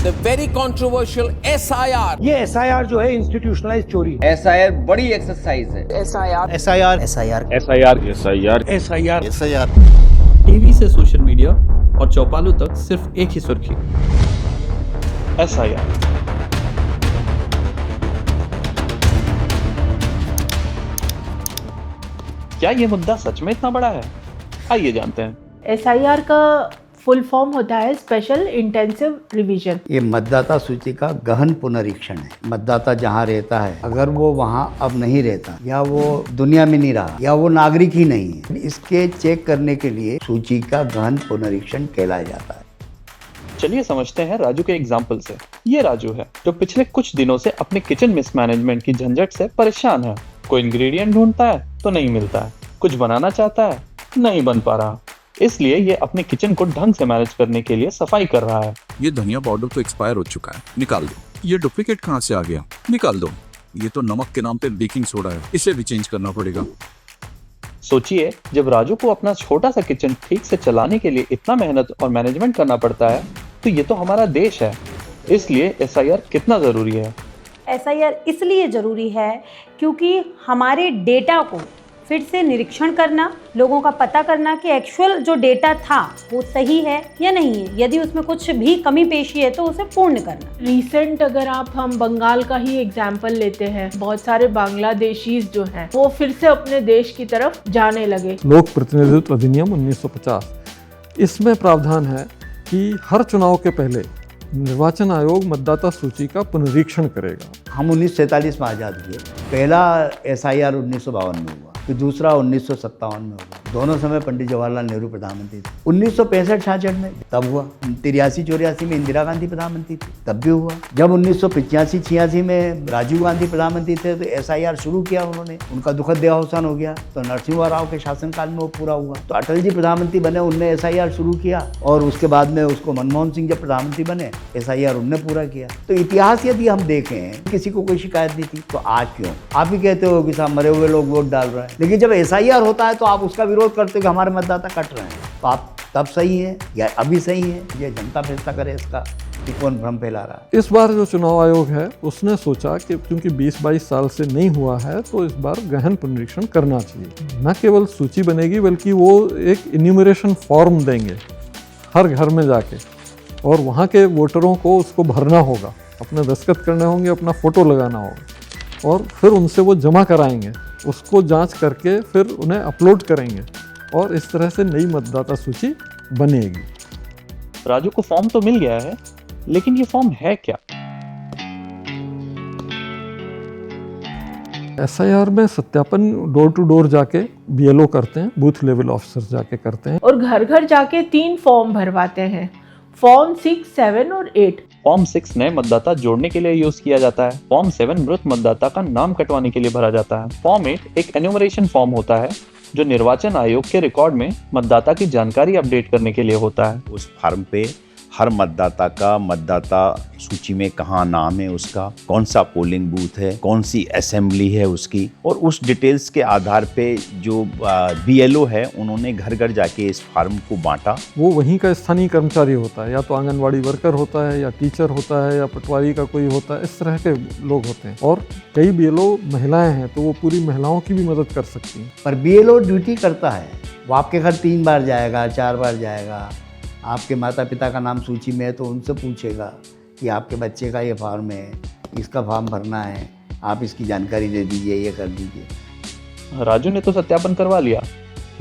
the very controversial SIR. ये SIR जो है इंस्टीट्यूशनलाइज्ड चोरी है। SIR बड़ी एक्सरसाइज है। SIR टीवी से सोशल मीडिया और चौपालों तक सिर्फ एक ही सुर्खी, SIR। क्या ये मुद्दा सच में इतना बड़ा है? आइए जानते हैं। SIR का फुल फॉर्म होता है स्पेशल इंटेंसिव रिवीजन। ये मतदाता सूची का गहन पुनरीक्षण है। मतदाता जहाँ रहता है, अगर वो वहाँ अब नहीं रहता या वो दुनिया में नहीं रहा या वो नागरिक ही नहीं है, इसके चेक करने के लिए सूची का गहन पुनरीक्षण कहलाया जाता है। चलिए समझते हैं राजू के एग्जाम्पल से। ये राजू है जो पिछले कुछ दिनों से अपने किचन मिसमैनेजमेंट की झंझट से परेशान है। कोई इंग्रेडिएंट ढूंढता है तो नहीं मिलता है, कुछ बनाना चाहता है, नहीं बन पा रहा, इसलिए ये अपने किचन को ढंग से मैनेज करने के लिए सफाई कर रहा है। ये धनिया पाउडर तो एक्सपायर हो चुका है, निकाल दो। ये डुप्लीकेट कहाँ से आ गया, निकाल दो। ये तो नमक के नाम पे बेकिंग सोडा है, इसे भी चेंज करना पड़ेगा। सोचिए, जब राजू को अपना छोटा सा किचन ठीक से चलाने के लिए इतना मेहनत और मैनेजमेंट करना पड़ता है, तो ये तो हमारा देश है, इसलिए SIR कितना जरूरी है। SIR इसलिए जरूरी है क्योंकि हमारे डेटा को फिर से निरीक्षण करना, लोगों का पता करना कि एक्चुअल जो डेटा था वो सही है या नहीं है, यदि उसमें कुछ भी कमी पेशी है तो उसे पूर्ण करना। रिसेंट अगर हम बंगाल का ही एग्जाम्पल लेते हैं, बहुत सारे बांग्लादेशीज जो हैं वो फिर से अपने देश की तरफ जाने लगे। लोक प्रतिनिधित्व अधिनियम 1950, इसमें प्रावधान है कि हर चुनाव के पहले निर्वाचन आयोग मतदाता सूची का पुनरीक्षण करेगा। हम 1947 में आज़ाद हुए। पहला SIR 1952 में हुआ, फिर दूसरा 1957 में हुआ। दोनों समय पंडित जवाहरलाल नेहरू प्रधानमंत्री थे। 1965-66 में तब हुआ। 83-84 में इंदिरा गांधी प्रधानमंत्री थी, तब भी हुआ। जब 1985-86 में राजीव गांधी प्रधानमंत्री थे तो SIR शुरू किया उन्होंने। उनका दुखद देहावसान हो गया तो नरसिम्हा राव के शासनकाल में वो पूरा हुआ। तो अटल जी प्रधानमंत्री बने, उनने SIR शुरू किया और उसके बाद में उसको मनमोहन सिंह जब प्रधानमंत्री बने, SIR उनने पूरा किया। तो इतिहास यदि हम देखें, किसी को कोई शिकायत नहीं थी, तो आज क्यों? आप ही कहते हो कि साहब मरे हुए लोग वोट डाल रहे हैं, लेकिन जब SIR होता है तो आप उसका विरोध करते हो कि हमारे मतदाता कट रहे हैं। तो आप तब सही है या अभी सही है, ये जनता फैसला करे इसका कि कौन भ्रम फैला रहा है। इस बार जो चुनाव आयोग है उसने सोचा कि क्योंकि 20-22 साल से नहीं हुआ है तो इस बार गहन पुनरीक्षण करना चाहिए। न केवल सूची बनेगी बल्कि वो एक इन्यूमरेशन फॉर्म देंगे हर घर में जाके, और वहाँ के वोटरों को उसको भरना होगा, अपने दस्तखत करने होंगे, अपना फ़ोटो लगाना होगा, और फिर उनसे वो जमा कराएंगे। उसको जांच करके फिर उन्हें अपलोड करेंगे और इस तरह से नई मतदाता सूची बनेगी। राजू को फॉर्म तो मिल गया है, लेकिन ये फॉर्म है क्या? SIR में सत्यापन डोर टू डोर जाके BLO करते हैं, बूथ लेवल ऑफिसर जाके करते हैं, और घर घर जाके 3 फॉर्म भरवाते हैं, फॉर्म 6, 7 और 8। फॉर्म 6 नए मतदाता जोड़ने के लिए यूज किया जाता है। फॉर्म 7 मृत मतदाता का नाम कटवाने के लिए भरा जाता है। फॉर्म 8 एक एन्यूमरेशन फॉर्म होता है जो निर्वाचन आयोग के रिकॉर्ड में मतदाता की जानकारी अपडेट करने के लिए होता है। उस फॉर्म पे हर मतदाता का मतदाता सूची में कहाँ नाम है, उसका कौन सा पोलिंग बूथ है, कौन सी असेंबली है उसकी, और उस डिटेल्स के आधार पे जो BLO है उन्होंने घर घर जाके इस फॉर्म को बांटा। वो वहीं का स्थानीय कर्मचारी होता है, या तो आंगनवाड़ी वर्कर होता है, या टीचर होता है, या पटवारी का कोई होता है, इस तरह के लोग होते हैं। और कई BLO महिलाएं हैं तो वो पूरी महिलाओं की भी मदद कर सकती हैं। पर BLO ड्यूटी करता है, वो आपके घर 3 बार जाएगा, 4 बार जाएगा। आपके माता पिता का नाम सूची में है तो उनसे पूछेगा कि आपके बच्चे का ये फॉर्म है, इसका फॉर्म भरना है, आप इसकी जानकारी दे दीजिए, ये कर दीजिए। राजू ने तो सत्यापन करवा लिया,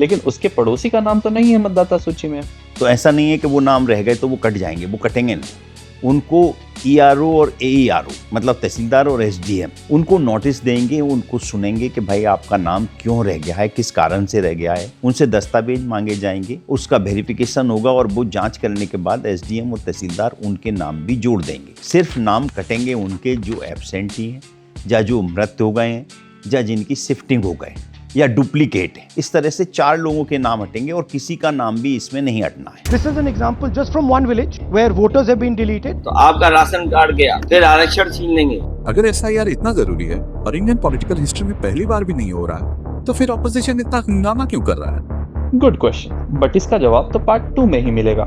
लेकिन उसके पड़ोसी का नाम तो नहीं है मतदाता सूची में। तो ऐसा नहीं है कि वो नाम रह गए तो वो कट जाएंगे, वो कटेंगे नहीं। उनको ERO और AERO मतलब तहसीलदार और SDM उनको नोटिस देंगे, उनको सुनेंगे कि भाई आपका नाम क्यों रह गया है, किस कारण से रह गया है। उनसे दस्तावेज मांगे जाएंगे, उसका वेरिफिकेशन होगा और वो जांच करने के बाद SDM और तहसीलदार उनके नाम भी जोड़ देंगे। सिर्फ नाम कटेंगे उनके जो एब्सेंटी हैं, या जो मृत हो गए हैं, या जिनकी शिफ्टिंग हो गए या डुप्लीकेट है। इस तरह से 4 लोगों के नाम हटेंगे और किसी का नाम भी इसमें नहीं हटना है। This is an example just from one village where voters have been deleted. तो आपका राशन कार्ड गया, फिर आरक्षण छीन लेंगे। अगर SIR इतना जरूरी है और इंडियन पॉलिटिकल हिस्ट्री में पहली बार भी नहीं हो रहा है, तो फिर ऑपोजिशन इतना हंगामा क्यों कर रहा है? गुड क्वेश्चन, बट इसका जवाब तो पार्ट 2 में ही मिलेगा।